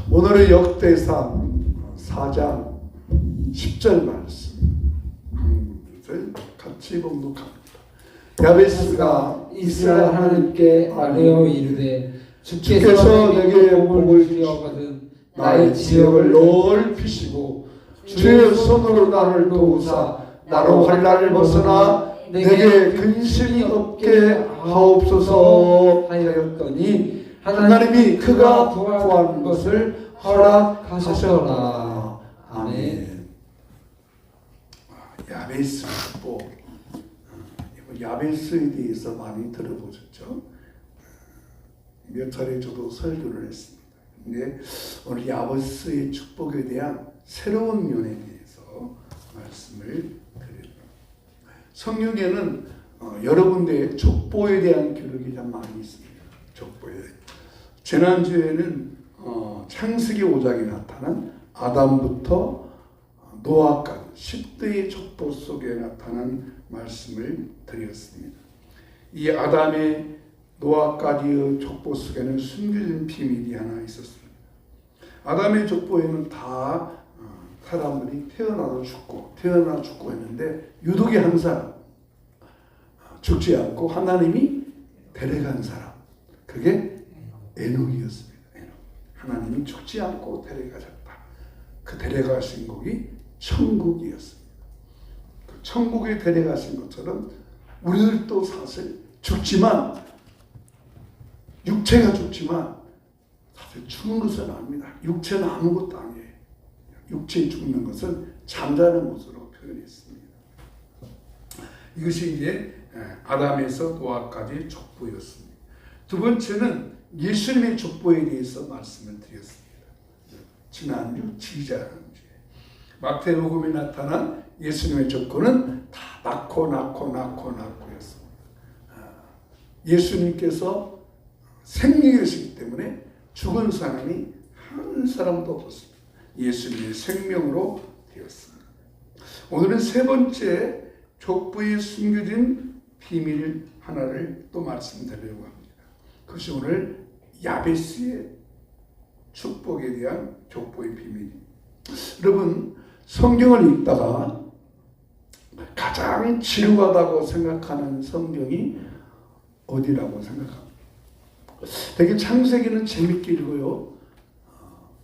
오늘은 역대상 4장 10절 말씀 같이 봉독합니다. 야베스가 이스라엘 하나님께 아뢰어 이르되 주께서 내게 복을 주시거든 나의 지역을 넓히시고 주의 손으로 나를 도우사 나로 환난을 벗어나 내게 근심이 없게 하옵소서 하였더니 하나님이 그가 구한 것을 허락하셨더라. 아멘. 야베스 뭐 야베스에 대해서 많이 들어보셨죠? 몇 차례 저도 설교를 했습니다. 근데 오늘 야베스의 축복에 대한 새로운 면에 대해서 말씀을 드립니다. 성경에는 여러 군데 족보에 대한 기록이 참 많이 있습니다. 족보에. 지난주에는 창세기 5장에 나타난 아담부터 노아까지 10대의 족보 속에 나타난 말씀을 드렸습니다. 이 아담의 노아까지의 족보 속에는 숨겨진 비밀이 하나 있었습니다. 아담의 족보에는 다 사람들이 태어나 죽고 했는데 유독이 한 사람 죽지 않고 하나님이 데려간 사람, 그게 에녹이었습니다. 에녹. 하나님이 죽지 않고 데려가셨다. 그 데려가신 곳이 천국이었습니다. 그 천국에 데려가신 것처럼 우리들도 사실 죽지만, 육체가 죽지만 사실 죽은 것은 아닙니다. 육체는 아무것도 아니에요. 육체에 죽는 것은 잠자는 것으로 표현했습니다. 이것이 이제 아담에서 노아까지 족보였습니다. 두 번째는 예수님의 족보에 대해서 말씀을 드렸습니다. 지난주 지자주에 마태복음에 나타난 예수님의 족보는 다 낳고였습니다. 예수님께서 생명이시기 때문에 죽은 사람이 한 사람도 없었습니다. 예수님의 생명으로 되었습니다. 오늘은 세 번째 족보에 숨겨진 비밀 하나를 또 말씀드리려고 합니다. 그것이 오늘 야베스의 축복에 대한 족보의 비밀입니다. 여러분, 성경을 읽다가 가장 지루하다고 생각하는 성경이 어디라고 생각합니까? 되게 창세기는 재밌게 읽어요.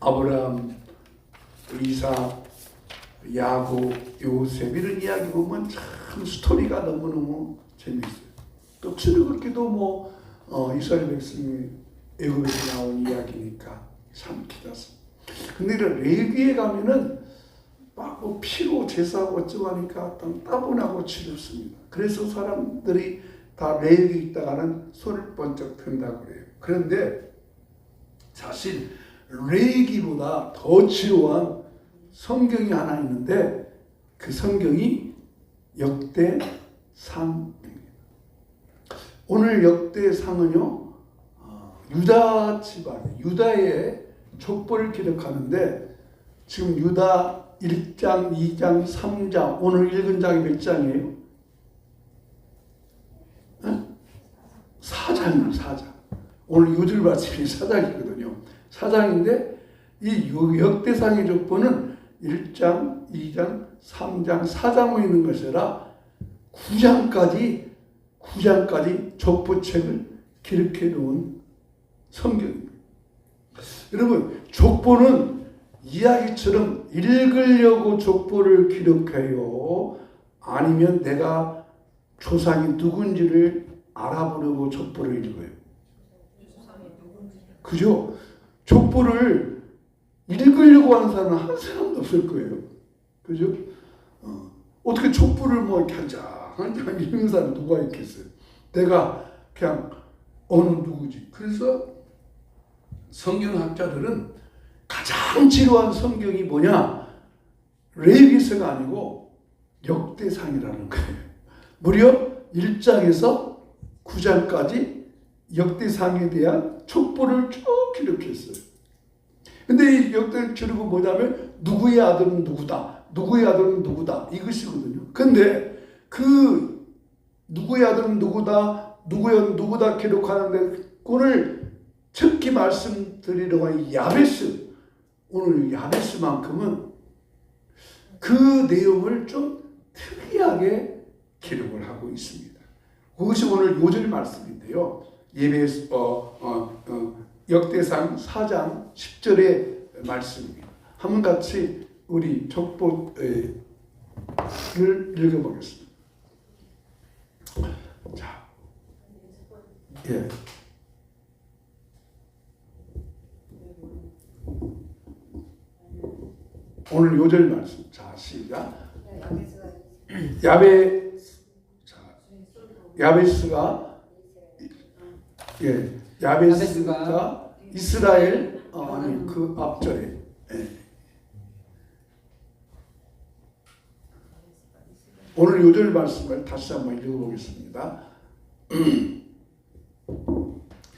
아브라함, 이삭, 야곱, 요셉 이런 이야기 보면 참 스토리가 너무너무 재밌어요. 또 출애굽기도 이스라엘 백성이 애굽에서 나온 이야기니까 참 기다습니다. 근데 레위기에 가면은 막 피로 제사하고 어쩌고 하니까 따분하고 지겹습니다. 그래서 사람들이 다 레위기 있다가는 손을 번쩍 든다고 그래요. 그런데 사실 레위기보다 더 지루한 성경이 하나 있는데 그 성경이 역대상입니다. 오늘 역대상은요, 유다 지방, 유다의 족보를 기록하는데 지금 유다 1장, 2장, 3장, 오늘 읽은 장이 몇 장이에요? 4장이에요, 4장. 오늘 요절 말씀이 4장이거든요. 4장인데 이 역대상의 족보는 1장, 2장, 3장, 4장으로 있는 것이라 9장까지 족보책을 기록해 놓은 성경입니다. 여러분, 족보는 이야기처럼 읽으려고 족보를 기록해요? 아니면 내가 조상이 누군지를 알아보려고 족보를 읽어요? 그죠? 족보를 읽으려고 하는 사람은 한 사람도 없을 거예요. 그죠? 어떻게 족보를 이렇게 한 장 읽는 사람 누가 있겠어요? 내가 그냥 어느 누구지. 그래서 성경학자들은 가장 지루한 성경이 뭐냐? 레위기서가 아니고 역대상이라는 거예요. 무려 1장에서 9장까지 역대상에 대한 족보를 쭉 기록했어요. 근데 이 역대 기록은 뭐냐면 누구의 아들은 누구다, 누구의 아들은 누구다 이것이거든요. 근데 그 누구의 아들은 누구다, 누구다 기록하는데 오늘 특히 말씀드리려고 하는 야베스, 오늘 야베스만큼은 그 내용을 좀 특이하게 기록을 하고 있습니다. 그것이 오늘 요절 말씀인데요. 역대상 4장 10절의 말씀입니다. 한번 같이 우리 족보를 읽어보겠습니다. 자, 예. 오늘 요절 말씀. 자, 시작. 야베스가 이스라엘 아니 그 앞절에 오늘 요절 말씀을 다시 한번 읽어보겠습니다.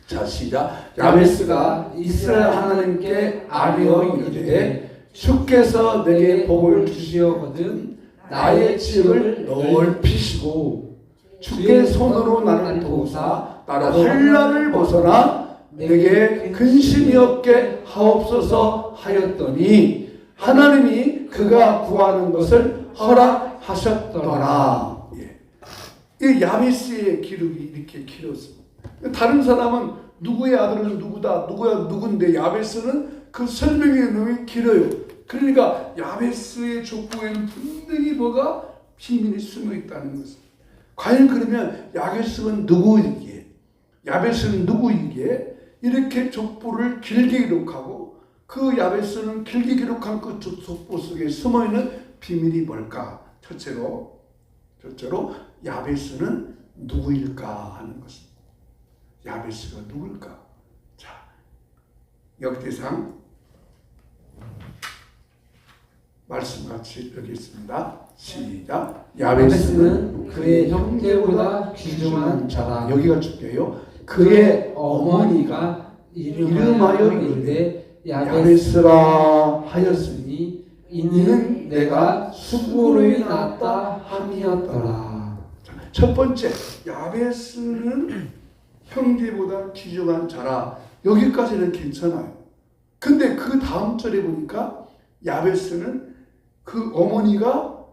자, 시작. 야베스가 이스라엘 하나님께 아뢰어 이르되 주께서 내게 복을 주시었거든 나의 지역을 넓히시고 주의 손으로 나를 도우사 나로 환난을 벗어나 내게 근심이 없게 하옵소서 하였더니 하나님이 그가 구하는 것을 허락하셨더라. 이 야베스의 기록이 이렇게 길었습니다. 다른 사람은 누구의 아들은 누구다, 누군데 야베스는 그 설명의 내용이 길어요. 그러니까 야베스의 족보에는 분명히 뭐가 비밀이 숨어 있다는 것입니다. 과연 그러면 야베스는 누구이기에? 야베스는 누구이기에? 이렇게 족보를 길게 기록하고 그 야베스는 길게 기록한 그 족보 속에 숨어 있는 비밀이 뭘까? 첫째로 야베스는 누구일까 하는 것입니다. 야베스가 누굴까? 자, 역대상 말씀 같이 읽겠습니다. 시작. 야베스는 그의 형제보다 귀중한 자라. 여기가 중요해요. 그의 어머니가 이름하여 이르되 야베스라 하였으니 이는 내가 수고로 낳았다 함이었더라. 첫 번째, 야베스는 형제보다 귀중한 자라. 여기까지는 괜찮아요. 근데 그 다음 절에 보니까 야베스는 그 어머니가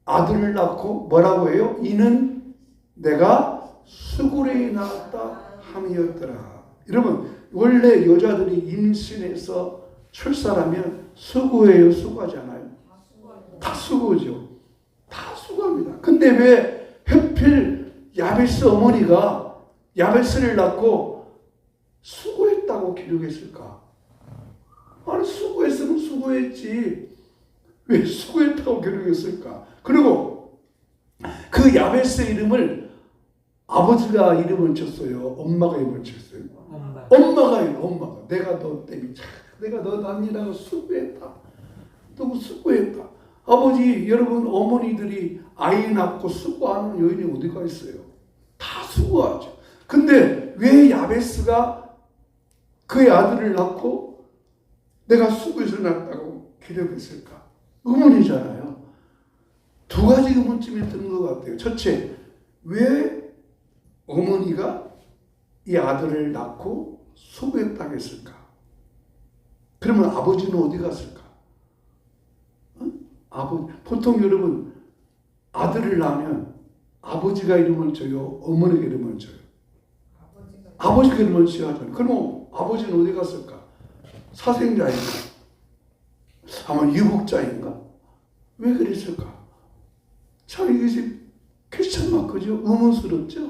아들을 낳고 뭐라고 해요? 이는 내가 수고로 낳았다 함이었더라. 여러분, 원래 여자들이 임신해서 출산하면 수고해요, 수고하지 않아요? 다 수고죠. 다 수고합니다. 근데 왜 하필 야베스 어머니가 야베스를 낳고 수고했다고 기록했을까? 아니, 수고했으면 수고했지. 왜 수고했다고 기록했을까? 그리고 그 야베스 이름을 아버지가 이름을 쳤어요? 엄마가 이름을 쳤어요? 엄마가. 내가 너 때문에 내가 너 낳느라고 수고했다. 너무 수고했다. 아버지, 여러분 어머니들이 아이 낳고 수고하는 여인이 어디가 있어요? 다 수고하죠. 근데 왜 야베스가 그의 아들을 낳고 내가 수고해서 낳았다고 기록했을까? 의문이잖아요. 두 가지 의문점이 드는 것 같아요. 첫째, 왜 어머니가 이 아들을 낳고 수고했다고 했을까? 그러면 아버지는 어디 갔을까? 보통 여러분 아들을 낳으면 아버지가 이름을 줘요? 어머니가 이름을 줘요? 아버지가 이름을 지어야잖아요. 그럼 아버지는 어디 갔을까? 사생자인가? 아마 유복자인가? 왜 그랬을까? 참 이것이 퀘스천 마크죠? 의문스럽죠?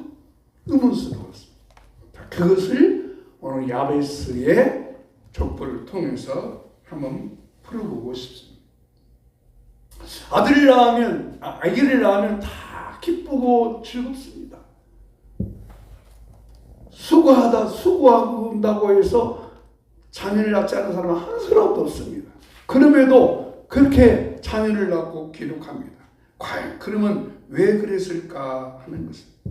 의문스러웠습니다. 그것을 오늘 야베스의 족보를 통해서 한번 풀어보고 싶습니다. 아기를 낳으면 다 기쁘고 즐겁습니다. 수고한다고 해서 자녀를 낳지 않은 사람은 한 사람도 없습니다. 그럼에도 그렇게 자녀를 낳고 기록합니다. 과연 그러면 왜 그랬을까 하는 것입니다.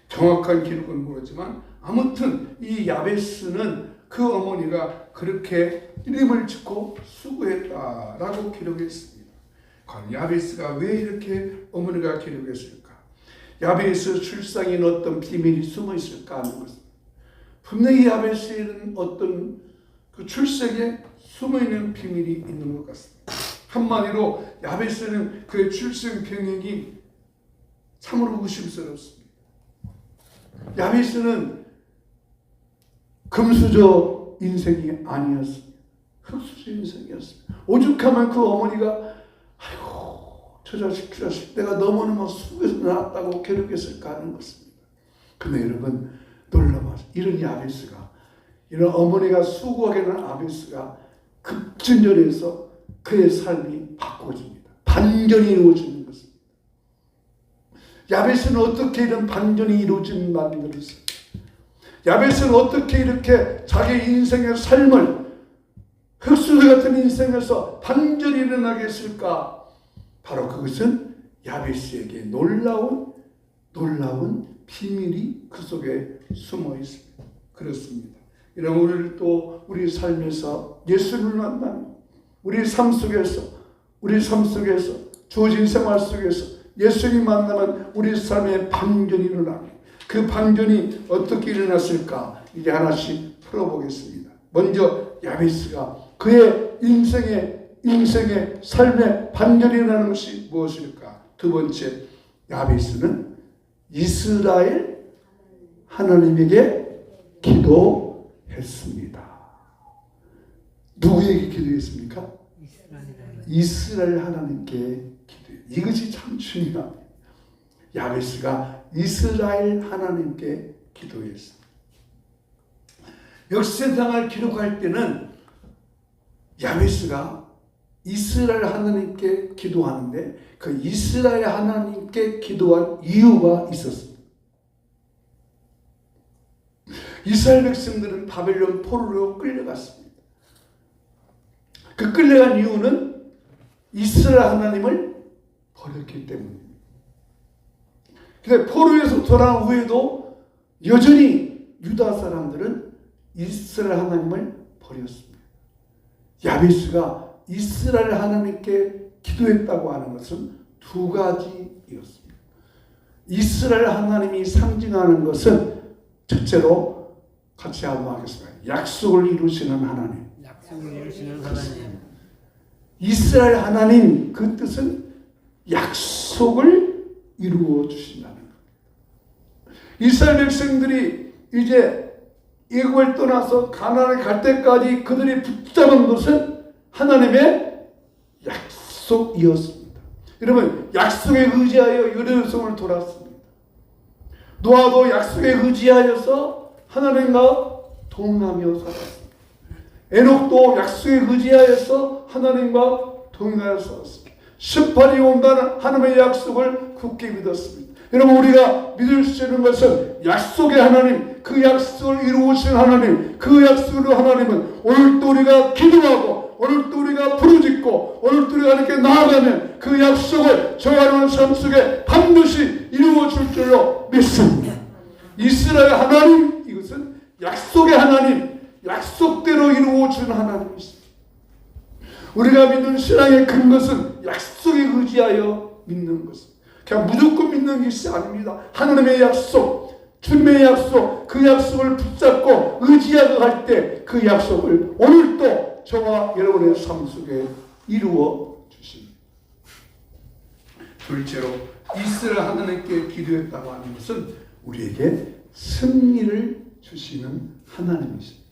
정확한 기록은 모르지만 아무튼 이 야베스는 그 어머니가 그렇게 이름을 짓고 수고했다라고 기록했습니다. 과연 야베스가 왜 이렇게 어머니가 기록했을까? 야베스 출생에는 어떤 비밀이 숨어 있을까 하는 것입니다. 분명히 야베스에는 어떤 그 출생에 숨어있는 비밀이 있는 것 같습니다. 한마디로 야베스는 그의 출생 병역이 참으로 의심스럽습니다. 야베스는 금수저 인생이 아니었습니다. 흙수저 인생이었습니다. 오죽하면 그 어머니가 아이고 저 자식 내가 너무너무 속에서 낳았다고 괴롭혔을까 하는 것입니다. 근데 여러분 놀라워서 이런 야베스가, 이런 어머니가 수고하게 된 야베스가 급진전해서 그의 삶이 바꿔집니다. 반전이 이루어지는 것입니다. 야베스는 어떻게 이런 반전이 이루어진 만들었을까? 야베스는 어떻게 이렇게 자기 인생의 삶을 흙수저 같은 인생에서 반전이 일어나게 했을까? 바로 그것은 야베스에게 놀라운 비밀이 그 속에 숨어 있습니다. 그렇습니다. 여러분, 오늘 또 우리 삶에서 예수를 만나면 우리 삶 속에서 주어진 생활 속에서 예수님 만나면 우리 삶에 반전이 일어납니다. 그 반전이 어떻게 일어났을까? 이제 하나씩 풀어보겠습니다. 먼저 야베스가 그의 인생의 삶에 반전이 일어나는 것이 무엇일까? 두 번째, 야베스는 이스라엘 하나님에게 기도했습니다. 누구에게 기도했습니까? 이스라엘 하나님께 기도했습니다. 이것이 참 중요합니다. 야베스가 이스라엘 하나님께 기도했습니다. 역사상을 기록할 때는 야베스가 이스라엘 하나님께 기도하는데 그 이스라엘 하나님께 기도한 이유가 있었습니다. 이스라엘 백성들은 바벨론 포로로 끌려갔습니다. 그 끌려간 이유는 이스라엘 하나님을 버렸기 때문입니다. 근데 포로에서 돌아온 후에도 여전히 유다 사람들은 이스라엘 하나님을 버렸습니다. 야베스가 이스라엘 하나님께 기도했다고 하는 것은 두 가지였습니다. 이스라엘 하나님이 상징하는 것은 첫째로 같이 한번 하겠습니다. 약속을 이루시는 하나님. 이스라엘 하나님, 그 뜻은 약속을 이루어 주신다는 것. 이스라엘 백성들이 이제 애국을 떠나서 가나안에 갈 때까지 그들이 붙잡은 것은 하나님의 약속이었습니다. 여러분, 약속에 의지하여 유대성을 돌았습니다. 노아도 약속에 의지하여서 하나님과 동행하며 살았습니다. 에녹도 약속에 의지하여서 하나님과 동행하여 살았습니다. 18이 온다는 하나님의 약속을 굳게 믿었습니다. 여러분, 우리가 믿을 수 있는 것은 약속의 하나님, 그 약속을 이루신 하나님, 그 약속으로 하나님은 오늘도 우리가 기도하고 오늘도 우리가 부르짖고 오늘도 우리가 이렇게 나아가면 그 약속을 저하는 삶 속에 반드시 이루어 줄 줄로 믿습니다. 이스라엘 하나님, 이것은 약속의 하나님, 약속대로 이루어 주는 하나님이십니다. 우리가 믿는 신앙의 큰 것은 약속에 의지하여 믿는 것입니다. 그냥 무조건 믿는 것이 아닙니다. 하나님의 약속, 주님의 약속, 그 약속을 붙잡고 의지하고 갈 때 그 약속을 오늘도 저와 여러분의 삶 속에 이루어 주십니다. 둘째로 이스라엘 하나님께 기도했다고 하는 것은 우리에게 승리를 주시는 하나님이십니다.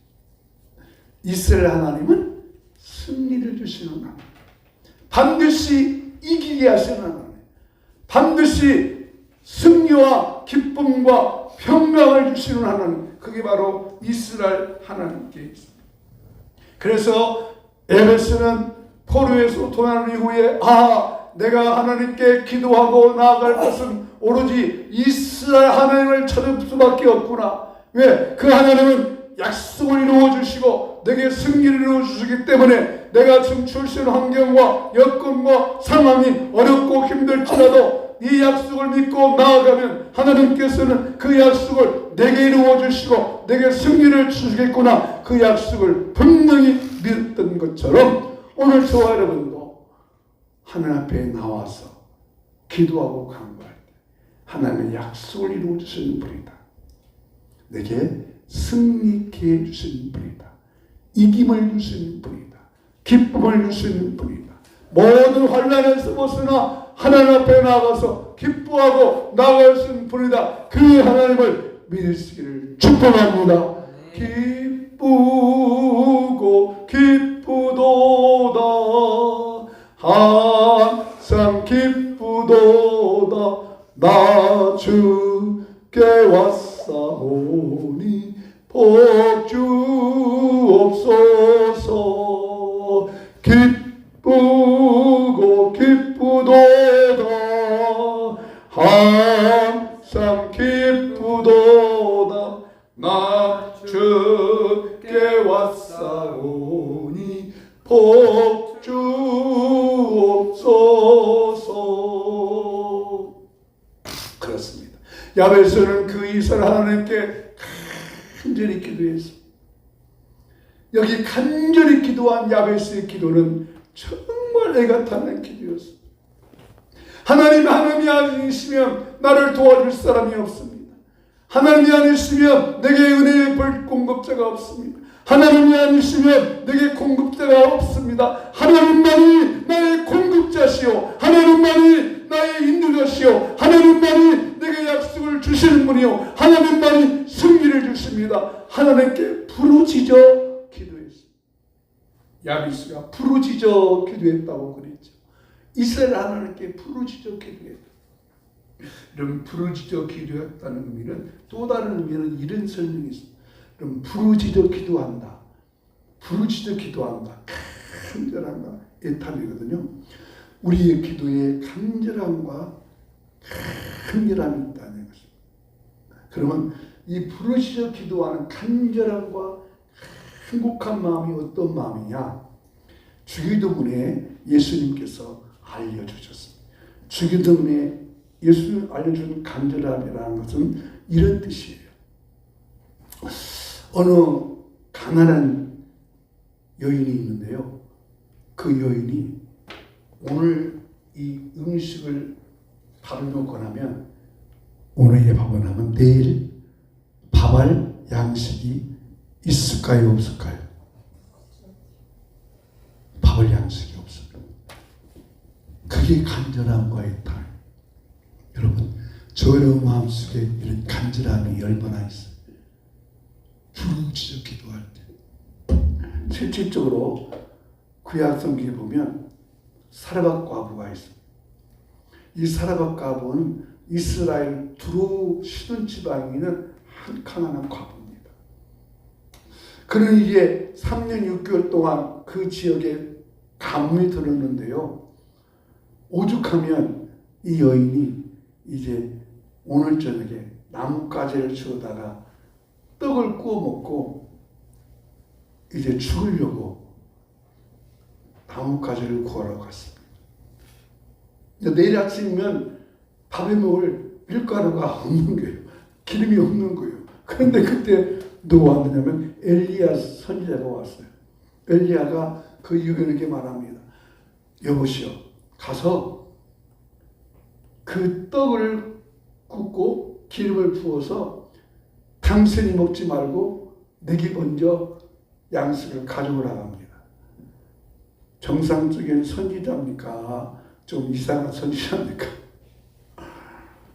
이스라엘 하나님은 승리를 주시는 하나님, 반드시 이기게 하시는 하나님, 반드시 승리와 기쁨과 평강을 주시는 하나님, 그게 바로 이스라엘 하나님께 있습니다. 그래서 야베스는 포로에서 돌아온 이후에 내가 하나님께 기도하고 나아갈 것은 오로지 이스라엘 하나님을 찾을 수밖에 없구나. 왜? 그 하나님은 약속을 이루어 주시고 내게 승리를 이루어 주시기 때문에 내가 지금 출신 환경과 여건과 상황이 어렵고 힘들지라도 이 약속을 믿고 나아가면 하나님께서는 그 약속을 내게 이루어 주시고 내게 승리를 주시겠구나. 그 약속을 분명히 믿었던 것처럼 오늘 저와 여러분도 하나님 앞에 나와서 기도하고 간구할 때 하나님의 약속을 이루어 주시는 분이다. 내게 승리케 해주시는 분이다. 이김을 주시는 분이다. 기쁨을 줄 수 있는 분이다. 모든 환난에서 벗어나 하나님 앞에 나아가서 기뻐하고 나아갈 수 있는 분이다. 그 하나님을 믿으시기를 축복합니다. 기쁘고 기쁘도다 항상 기쁘도다 나 주께 왔사오니 복 주옵소서. 기쁘고 기쁘도다 항상 기쁘도다 나 주께 왔사오니 복 주옵소서. 그렇습니다. 야베스는 그 이스라엘 하나님께 간절히 기도했습니다. 여기 간절히 기도한 야베스의 기도는 정말 애가타는 기도였습니다. 하나님이 아니시면 나를 도와줄 사람이 없습니다. 하나님이 아니시면 내게 은혜의 볼 공급자가 없습니다. 하나님이 아니시면 내게 공급자가 없습니다. 하나님만이 나의 공급자시오. 하나님만이 나의 인도자시오. 하나님만이 내게 약속을 주시는 분이요. 하나님만이 승리를 주십니다. 하나님께 부르짖어 기도했습니다. 야베스가 부르짖어 기도했다고 그랬죠. 이스라엘 하나님께 부르짖어 기도했다. 이런 부르짖어 기도했다는 의미는 또 다른 의미는 이런 설명이 있습니다. 그럼 부르짖어 기도한다. 부르짖어 기도한다. 간절함과 애탐이거든요. 우리의 기도에 간절함과 간절함이 있다는 것입니다. 그러면 이 부르짖어 기도하는 간절함과 행복한 마음이 어떤 마음이냐? 주기도문에 예수님께서 알려주셨습니다. 주기도문에 예수님 알려준 간절함이라는 것은 이런 뜻이에요. 어느 가난한 여인이 있는데요. 그 여인이 오늘 이 음식을 밥을 먹고 나면 오늘의 밥을 하면 내일 밥할 양식이 있을까요? 없을까요? 밥할 양식이 없습니다. 그게 간절함과의 달. 여러분, 저의 마음속에 이런 간절함이 얼마나 있어요. 부르짖어 기도할 때. 실질적으로 구약성경에 보면 사르밧 과부가 있습니다. 이 사르밧 과부는 이스라엘 두로 시돈 지방에 있는 한 가난한 과부입니다. 그는 이제 3년 6개월 동안 그 지역에 가뭄이 들었는데요. 오죽하면 이 여인이 이제 오늘 저녁에 나뭇가지를 주워다가 떡을 구워 먹고 이제 죽으려고 나뭇가지를 구하러 갔습니다. 내일 아침이면 밥에 먹을 밀가루가 없는 거예요. 기름이 없는 거예요. 그런데 그때 누가 왔느냐면 엘리야 선지자가 왔어요. 엘리야가 그 유견에게 말합니다. 여보시오, 가서 그 떡을 굽고 기름을 부어서 당신이 먹지 말고 내게 먼저 양식을 가져오라고 합니다. 정상적인 선지자입니까? 좀 이상한 선지자입니까?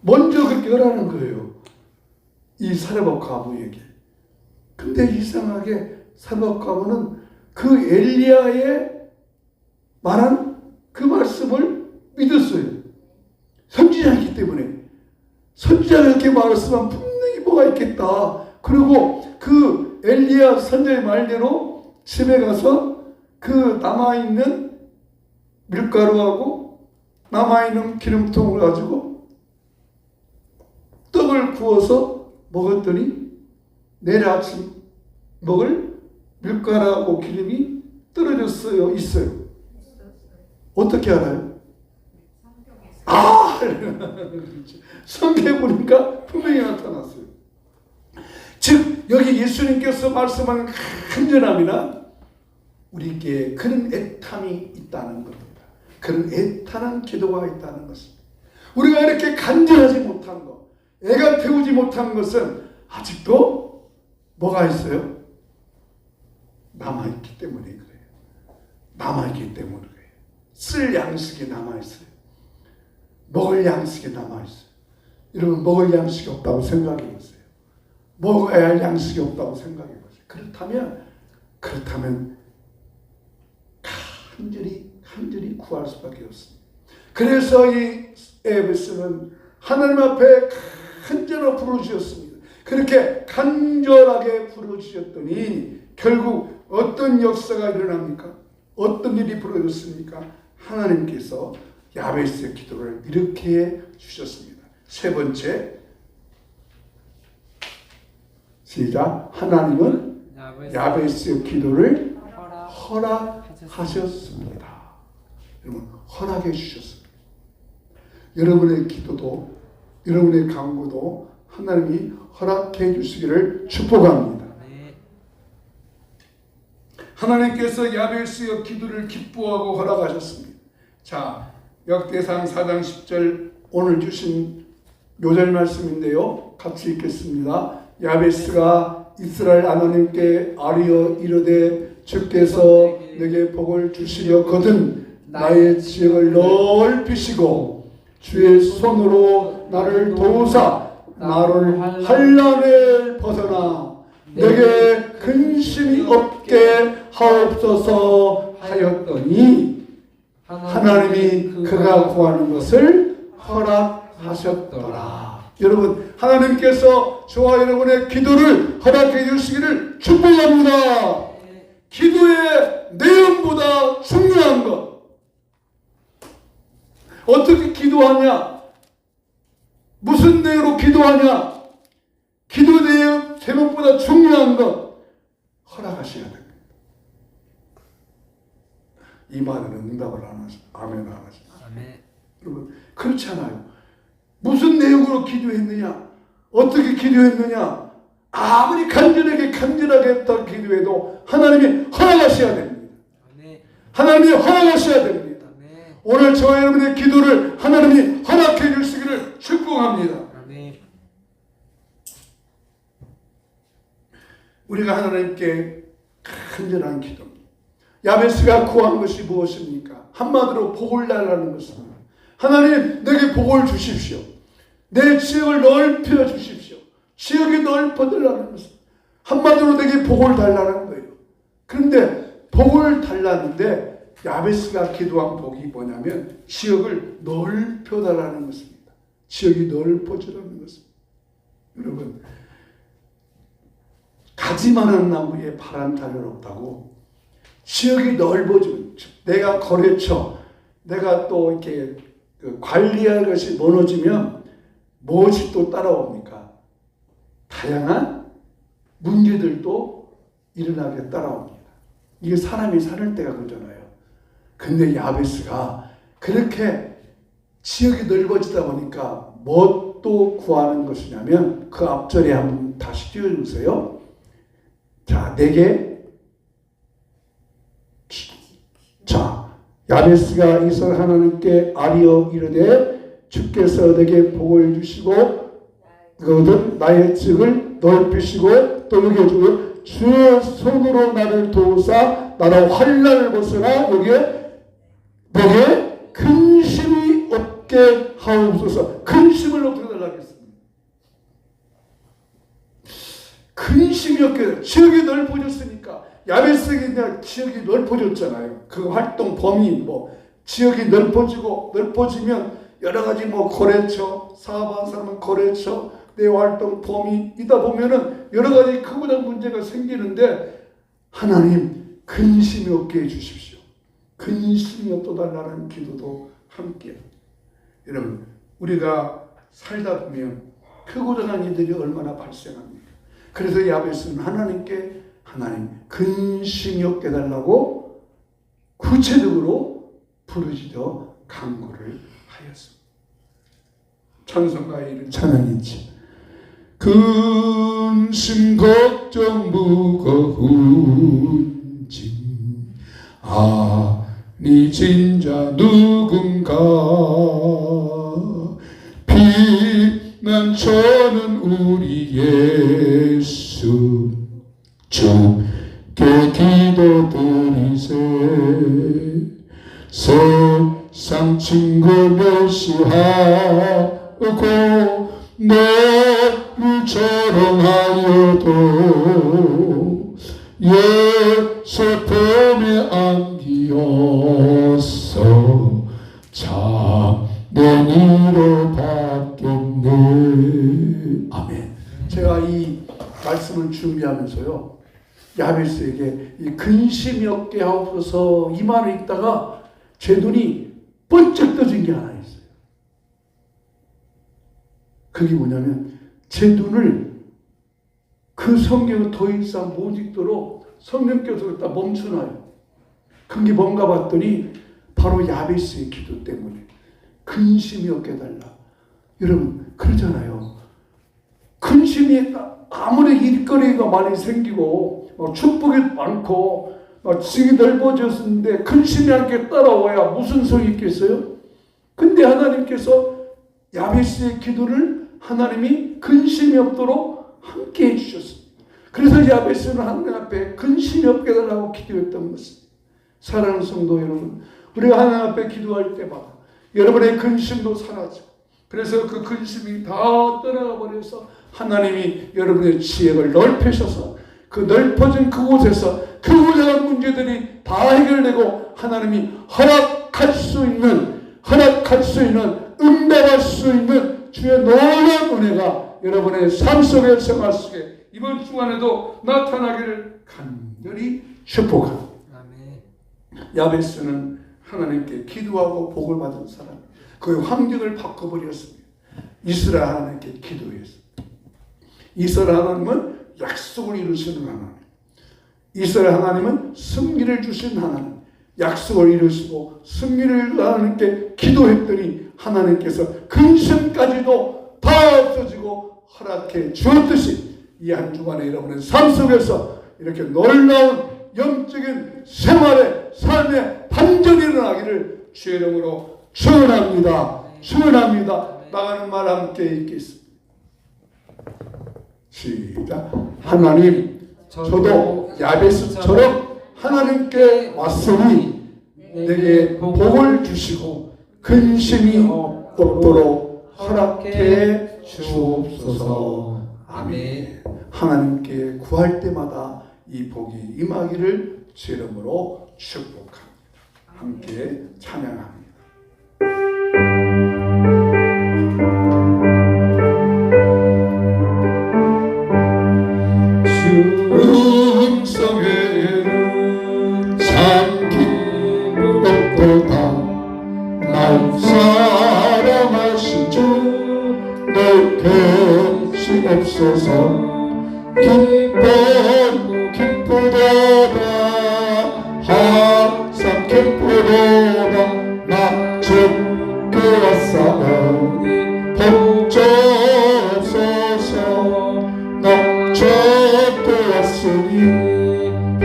먼저 그렇게 하라는 거예요. 이 사르밧 과부에게. 근데 이상하게 사르밧 과부는 그 엘리야의 말한 그 말씀을 믿었어요. 선지자이기 때문에. 선지자가 이렇게 말했으면 분명히 뭐가 있겠다. 그리고 그 엘리야 선지자의 말대로 집에 가서 그 남아있는 밀가루하고 남아있는 기름통을 가지고 떡을 구워서 먹었더니 내일 아침 먹을 밀가루하고 기름이 떨어졌어요? 있어요? 어떻게 알아요? 성경에 보니까 분명히 나타났어요. 즉 여기 예수님께서 말씀하는 간절함이나 우리에게 그런 애탐이 있다는 겁니다. 그런 애타는 기도가 있다는 것입니다. 우리가 이렇게 간절하지 못한 것, 애가 태우지 못한 것은 아직도 뭐가 있어요? 남아있기 때문에 그래요. 남아있기 때문에 그래요. 쓸 양식이 남아있어요. 먹을 양식이 남아있어요. 여러분 먹을 양식이 없다고 생각해보세요. 먹어야 할 양식이 없다고 생각해보세요. 그렇다면 간절히 구할 수밖에 없습니다. 그래서 이 에베소는 하나님 앞에 간절히 부르짖었습니다. 그렇게 간절하게 부르짖었더니 결국 어떤 역사가 일어납니까? 어떤 일이 벌어졌습니까? 하나님께서 야베스의 기도를 이렇게 해 주셨습니다. 세 번째, 시작. 하나님은 야베스의 기도를 허락하셨습니다. 여러분, 허락해 주셨습니다. 여러분의 기도도, 여러분의 간구도 하나님이 허락해 주시기를 축복합니다. 하나님께서 야베스의 기도를 기뻐하고 허락하셨습니다. 자, 역대상 4장 10절 오늘 주신 요절 말씀인데요. 같이 읽겠습니다. 야베스가 이스라엘 하나님께 아뢰어 이르되 주께서 내게 복을 주시려거든 나의 지역을 넓히시고 주의 손으로 나를 도우사 나를 환난을 벗어나 내게 근심이 없게 하옵소서 하였더니 하나님이 그가 구하는 것을 허락하셨더라. 여러분, 하나님께서 저와 여러분의 기도를 허락해 주시기를 축복합니다. 기도의 내용보다 중요한 것. 어떻게 기도하냐? 무슨 내용으로 기도하냐? 기도 내용 제목보다 중요한 것 허락하셔야 됩니다. 이 말은 응답을 안 하죠. 아멘 안 하죠. 여러분, 그렇지 않아요. 무슨 내용으로 기도했느냐? 어떻게 기도했느냐? 아무리 간절하게 했던 기도해도 하나님이 허락하셔야 됩니다. 하나님이 허락하셔야 됩니다. 오늘 저와 여러분의 기도를 하나님이 허락해 주시기를 축복합니다. 우리가 하나님께 간절한 기도. 야베스가 구한 것이 무엇입니까? 한마디로 복을 달라는 것입니다. 하나님, 내게 복을 주십시오. 내 지역을 넓혀 주십시오. 지역이 넓어달라는 것입니다. 한마디로 내게 복을 달라는 거예요. 그런데 복을 달라는데 야베스가 기도한 복이 뭐냐면 지역을 넓혀달라는 것입니다. 지역이 넓어지라는 것입니다. 여러분, 가지 많은 나무에 바람 달려 없다고 지역이 넓어지면, 내가 거래처, 내가 또 이렇게 관리할 것이 멀어지면 무엇이 또 따라옵니까? 다양한 문제들도 일어나게 따라옵니다. 이게 사람이 사는 때가 그러잖아요. 근데 야베스가 그렇게 지역이 넓어지다 보니까 뭐 또 구하는 것이냐면 그 앞절에 한번 다시 띄워주세요. 자, 내게 야베스가 이스라엘 하나님께 아뢰어 이르되 주께서 내게 복을 주시고 그것은 나의 지역을 넓히시고 또 여기에 주고 주의 손으로 나를 도우사 나라 환난을 벗어나 여기에 내게 근심이 없게 하옵소서. 근심을 어떻게 달라고 했습니다. 근심이 없게. 지역이 넓어졌으니까 야베스가 지역이 넓어졌잖아요. 그 활동 범위 지역이 넓어지면 여러 가지 거래처, 사업한 사람은 거래처, 내 활동 범위이다 보면은 여러 가지 크고한 문제가 생기는데 하나님 근심이 없게 해주십시오. 근심이 없어달라는 기도도 함께. 여러분, 우리가 살다 보면 크고 작은 일들이 얼마나 발생합니까? 그래서 야베스는 하나님께 하나님 근심이 없게 해달라고 구체적으로 부르짖어 간구를 하였습니다. 찬송가에 이런 찬양이 있지. 근심 걱정 무거운 짐 아니 진짜 누군가 피난처는 우리 예수 주께 기도드리세 세상 친구 멸시하고 너를 조롱하여도 예수 품에 안기었어 참된 이로 받겠네. 아멘. 제가 이 말씀을 준비하면서요, 야베스에게 이 근심이 없게 하옵소서 이 말을 읽다가 제 눈이 번쩍 떠진 게 하나 있어요. 그게 뭐냐면 제 눈을 그 성경을 더 이상 못 읽도록 성령께서 딱 멈춰놔요. 그게 뭔가 봤더니 바로 야베스의 기도 때문에 근심이 없게 해달라. 여러분 그러잖아요. 근심이 아무리 일거리가 많이 생기고 축복이 많고 층이 넓어졌는데 근심이 함께 따라와야 무슨 소용이 있겠어요? 근데 하나님께서 야베스의 기도를 하나님이 근심이 없도록 함께 해주셨습니다. 그래서 야베스는 하나님 앞에 근심이 없게 해달라고 기도했던 것입니다. 사랑하는 성도 여러분, 우리가 하나님 앞에 기도할 때마다 여러분의 근심도 사라지고, 그래서 그 근심이 다 떠나가 버려서 하나님이 여러분의 지혜를 넓히셔서 그 넓어진 그곳에서 그 우려한 문제들이 다 해결되고 하나님이 허락할 수 있는 응답할 수 있는 주의 놀라운 은혜가 여러분의 삶 속에 생활 속에 이번 주간에도 나타나기를 간절히 축복합니다. 야베스는 하나님께 기도하고 복을 받은 사람, 그의 환경을 바꿔버렸습니다. 이스라엘 하나님께 기도했습니다. 이스라엘 하나님은 약속을 이루시는 하나님, 이스라엘 하나님은 승리를 주신 하나님, 약속을 이루시고 승리를 하나님께 기도했더니 하나님께서 근심까지도 다 없어지고 허락해 주었듯이 이 한 주간에 여러분의 삶 속에서 이렇게 놀라운 영적인 생활의 삶의 반전이 일어나기를 주의 이름으로 축원합니다. 축원합니다. 나가는 말 함께 읽겠습니다. 시작. 하나님, 저도 야베스처럼 하나님께 왔으니 내게 복을 주시고 근심이 없도록 허락해 주옵소서. 아멘. 하나님께 구할 때마다 이 복이 임하기를 주 이름으로 축복합니다. 함께 찬양합니다. 주음성에는 참 기쁨 없도다. 날 사랑하신 주 늘 계시옵소서. 기쁘도다 항상 기쁘도다. 나 주께 왔사오니 복 주옵소서. 나 주께 왔으니 복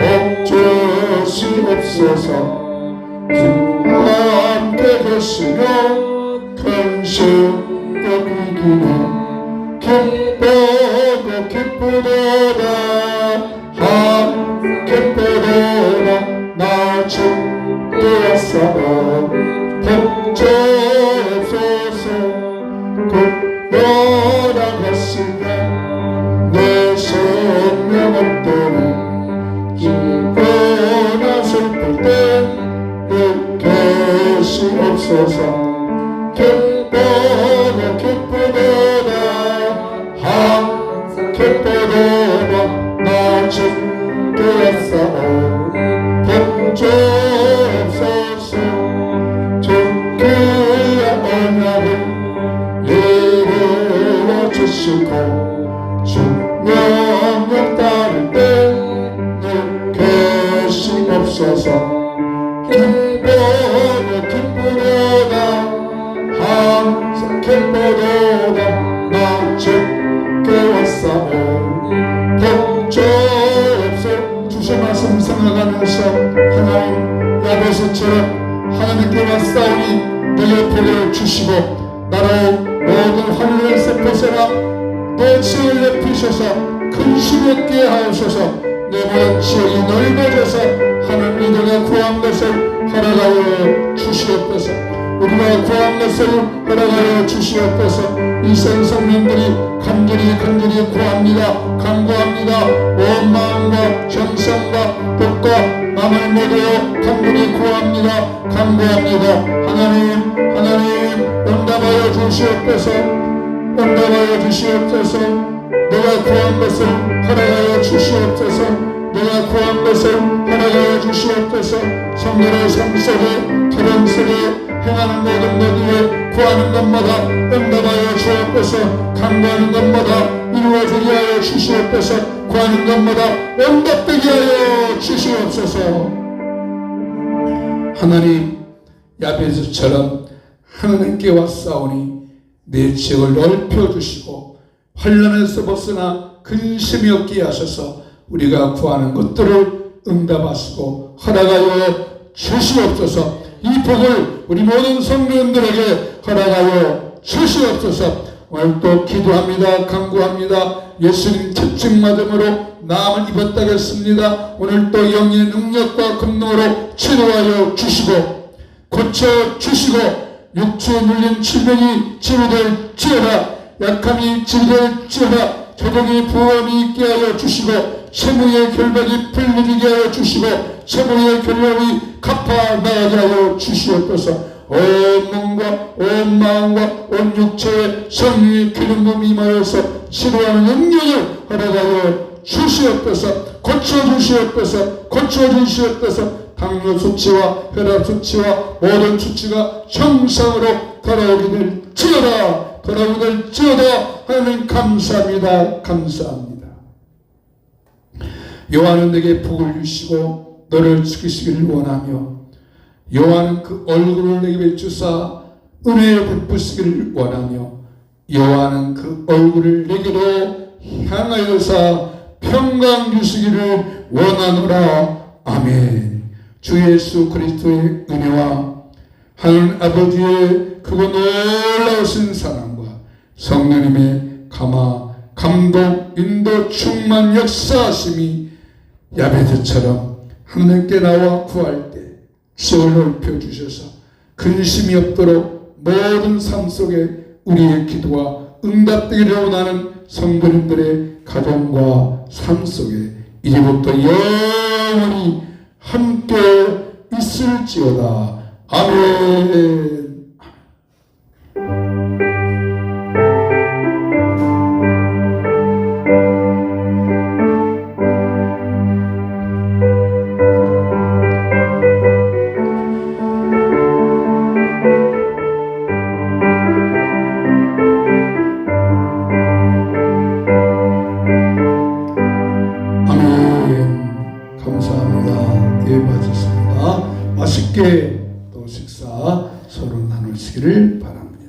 주시옵소서. 주와 함께 계시며 근심도 이기네. 기쁘도다 기쁘도다 나 주께 왔사오니 복 주옵소서. 돌아갔으며 내 생명 없더니 기쁘나 슬플 때 늘 계시옵소서. 기쁘도다 항상 기쁘도다 나 주께 왔사오니 복 주옵소서. 주께의 언약을 이루어 주시고 주 명령 따를 때 늘 계시옵소서. 기쁘도다 항상 기쁘도다 나 주께 왔사오니 복 주옵소서. 주신 말씀 생각하면서 하나님 야베스처럼 하나님께 왔사오니 내게 복을 주시고 나로 모든 하늘을 세포세라 내 지을 높이셔서 근심 없게 하옵소서. 내 모든 지역이 넓어져서 하나님 이동에 구한 것을 허락하여 주시옵소서. 우리가 구한 것을 허락하여 주시옵소서. 이 생성령들이 간절히 구합니다. 간구합니다. 온 마음과 정성과 뜻과 마음을 모두 간절히 구합니다. 간구합니다. 하나님 응답하여 주시옵소서. 응답하여 주시옵소서. 내가 구한 것을 허락하여 주시옵소서. 내가 구한 것을 허락하여 주시옵소서. 성도의 삶 속에 결혼 속에 행하는 모든 것에 구하는 것마다 응답하여 주옵소서. 간구하는 것마다 이루어지게 하여 주시옵소서. 구하는 것마다 응답되게 하여 주시옵소서. 하나님, 야베스처럼 하나님께 왔사오니 내 지역을 넓혀주시고 환란에서 벗어나 근심이 없게 하셔서 우리가 구하는 것들을 응답하시고 허락하여 주시옵소서. 이 복을 우리 모든 성도님들에게 허락하여 주시옵소서. 오늘 또 기도합니다. 간구합니다. 예수님 특징맞음으로 나음을 입었다겠습니다. 오늘 또 영의 능력과 금능으로 치료하여 주시고 고쳐주시고 육체에 눌린 질병이 치료될지어다. 약함이 치료될지어다. 조동의 부함이 있게 하여 주시고 채무의 결박이 풀리게 하여 주시고 채무의 결박이 갚아 나가게 하여 주시옵소서. 온 몸과 온 마음과 온 육체에 성령의 기름 부음이 임하여서 치료하는 능력을 허락하여 주시옵소서. 고쳐주시옵소서. 당뇨 수치와 혈압 수치와 모든 수치가 정상으로 돌아오게 될지어다. 하나님 감사합니다. 여호와는 내게 복을 주시고 너를 지키시기를 원하며 여호와는 그 얼굴을 내게 비추사 은혜를 베푸시기를 원하며 여호와는 그 얼굴을 내게로 향하여서 평강 주시기를 원하노라. 아멘. 주 예수 그리스도의 은혜와 하나님 아버지의 그거 놀라우신 사랑과 성령님의 감동, 인도, 충만, 역사하심이 야베드처럼 하나님께 나와 구할 때 지을 넓혀주셔서 근심이 없도록 모든 삶 속에 우리의 기도와 응답되기를 원하는 성도님들의 가정과 삶 속에 이제부터 영원히 함께 있을지어다. 아멘. 맛있게 또 식사 서로 나누시기를 바랍니다.